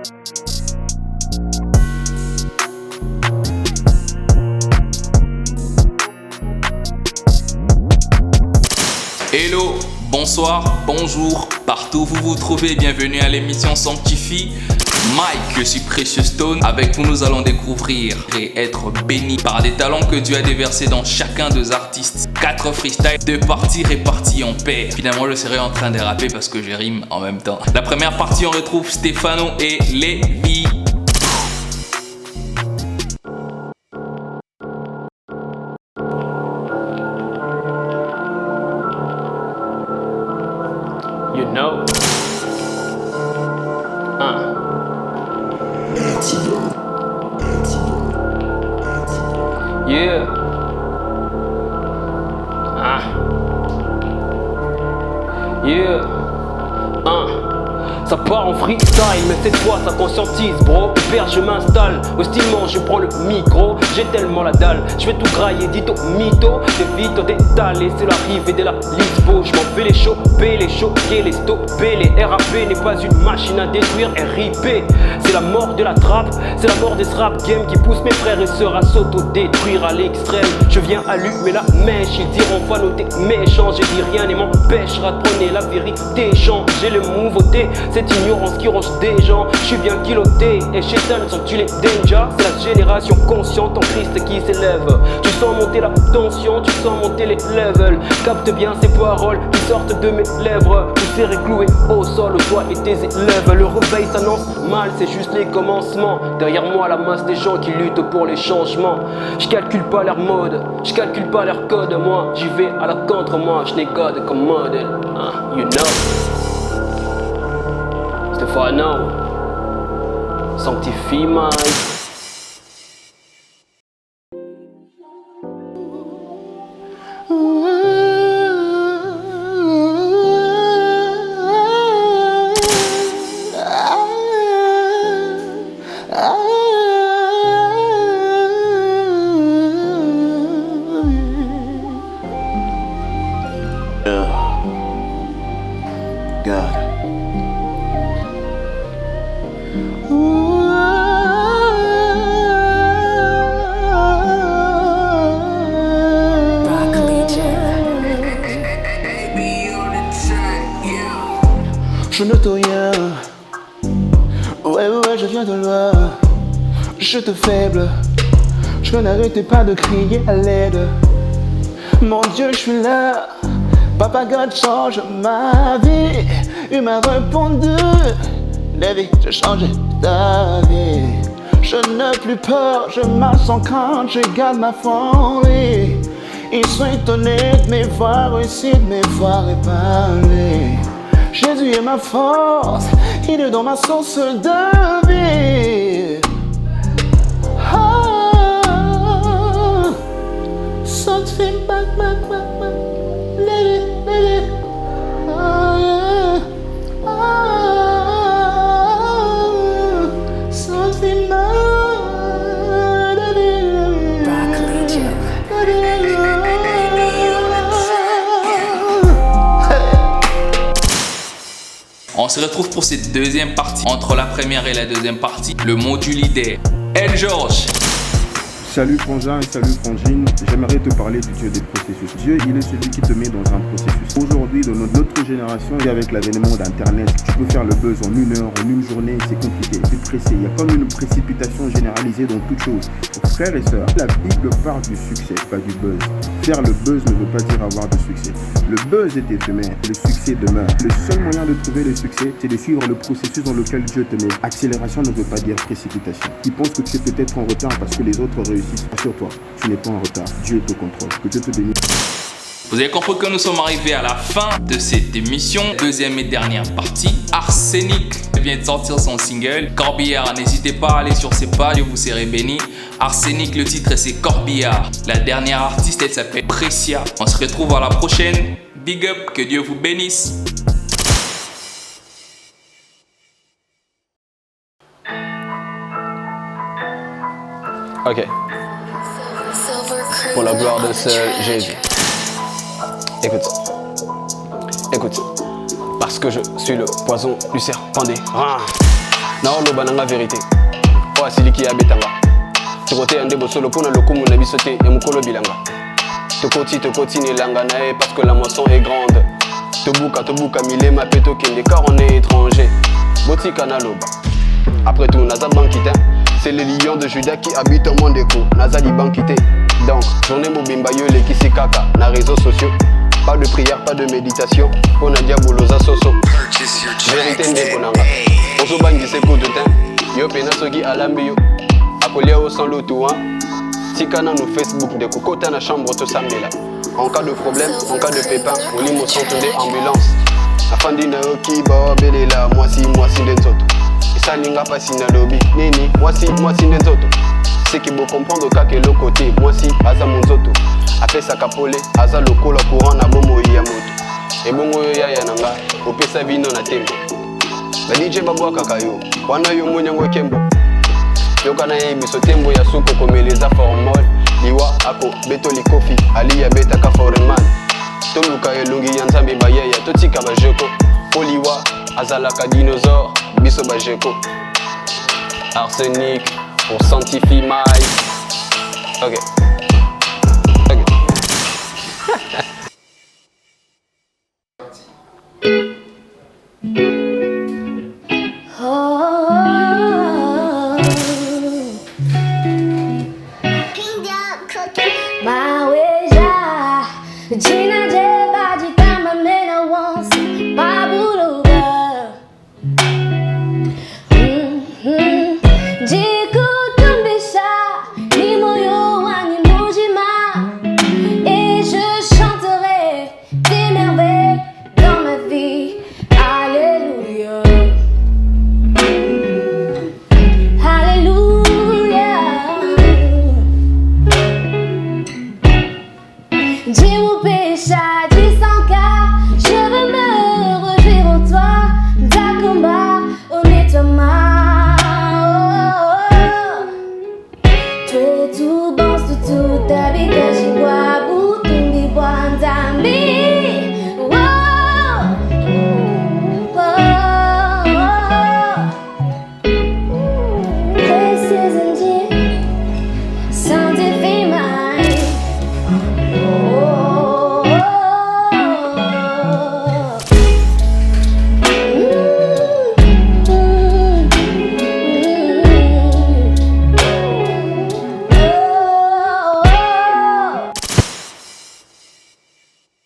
Hello, bonsoir, bonjour, partout où vous vous trouvez, bienvenue à l'émission Sanctifie. Mike, je suis Precious Stone. Avec vous, nous allons découvrir et être bénis par des talents que Dieu a déversés dans chacun des artistes. 4 freestyles, 2 parties réparties en paix. Finalement, je serai en train de rapper parce que je rime en même temps. La première partie, on retrouve Stefano et Lévi. You know. Yeah. Yeah. Ça part en freestyle, mais cette fois ça conscientise, bro. Père, je m'installe, hostilement je prends le micro. J'ai tellement la dalle, je vais tout grailler, dit au mytho. J'évite d'étaler, c'est l'arrivée de la Lisbo. Je m'en fais les choper, les choquer, les stopper. Les RAP n'est pas une machine à détruire, RIP. C'est la mort de la trappe, c'est la mort des rap game qui pousse mes frères et sœurs à s'auto-détruire à l'extrême. Je viens allumer la mèche, ils diront va noter méchant. J'ai dit rien ne m'empêchera de prôner la vérité, changer le nouveauté. Cette ignorance qui ronge des gens, je suis bien kiloté. Et chez Tan sont-tu les danger? C'est la génération consciente en Christ qui s'élève. Tu sens monter la tension, tu sens monter les levels. Capte bien ces paroles qui sortent de mes lèvres. Tu serais cloué au sol, toi et tes élèves. Le réveil s'annonce mal, c'est juste les commencements. Derrière moi la masse des gens qui luttent pour les changements. Je calcule pas leur mode, je calcule pas leur code. Moi j'y vais à la contre, moi je n'ai code comme modèle. You know. Stefano, Sanctifie Mike. God. Je ne te rien. Ouais, je viens de loin. Je te faible. Je n'arrête pas de crier à l'aide. Mon Dieu, je suis là. Papa God change ma vie. Il m'a répondu. Lévi, j'ai changé ta vie. Je n'ai plus peur, je m'assens quand je garde ma folie. Ils sont étonnés de me voir réussir, de me voir épargner. Jésus est ma force, il est dans ma source de vie. Something back, let it. Something On se retrouve pour cette deuxième partie. Entre la première et la deuxième partie, le module idée. El George. Salut Frangin et salut Frangine, j'aimerais te parler du Dieu des processus. Dieu, il est celui qui te met dans un processus. Aujourd'hui, dans notre génération, et avec l'avènement d'Internet, tu peux faire le buzz en 1 heure, en 1 journée, c'est compliqué, c'est pressé. Il y a comme une précipitation généralisée dans toute chose. Donc, frères et sœurs, la Bible parle du succès, pas du buzz. Faire le buzz ne veut pas dire avoir de succès. Le buzz est éphémère, le succès demeure. Le seul moyen de trouver le succès, c'est de suivre le processus dans lequel Dieu te met. Accélération ne veut pas dire précipitation. Tu penses que tu es peut-être en retard parce que les autres réussissent. Assure-toi, tu n'es pas en retard. Dieu te contrôle. Que Dieu te bénisse. Vous avez compris que nous sommes arrivés à la fin de cette émission. Deuxième et dernière partie. Arsenic vient de sortir son single. Corbillard, n'hésitez pas à aller sur ses pages, vous serez bénis. Arsenic, le titre c'est Corbillard. La dernière artiste, elle s'appelle Precia. On se retrouve à la prochaine. Big up, que Dieu vous bénisse. Ok. Pour la gloire de ce Jésus. Écoute. Écoute. Parce que je suis le poison du serpent des reins. naoloba nanga vérité oyo asiliki ya betanga tokoteya nde bosolo mpona lokumu na biso te ya mokolo bilanga tokoti nelanga na ye parce que la moisson est grande tobuka milema mpe tokende car on est étranger botika naloba après tout naza bankite c'est le lion de Judas qui habite au monde éco naza libankite donc journée mobimba yo elekisi kaka na réseaux sociaux pas de prière pas de méditation mpona diaboloza soso vérité nde mponanga ozobangisa coup de teint yo pena soki alambi yo akolia o sans loto tika nanu Facebook de kokota na chambre tosambela en cas de problème en cas de pépin olimo centre de ambulance afandi na yo kiba belela mwasi nde nzoto esalinga pasi na lobi nini mwasi nde nzoto seki bocomprendre kaka eloko te mwasi aza monzoto apesaka pole aza lokola courant na bomoi ya moto ebongo oyo yaya na nga opesa bino na tembo badije babwakaka yo wana yo monyango ekembo yoka na ye biso tembo ya suko komeleza formol liwa ako beto likofi ali ya betaka foreman toluka elongi ya nzambe bayaya totika bajeko po liwa azalaka dinosaure biso bajeko arsenic pour sanctifie mai ok Gina badi kama mena once babuluga.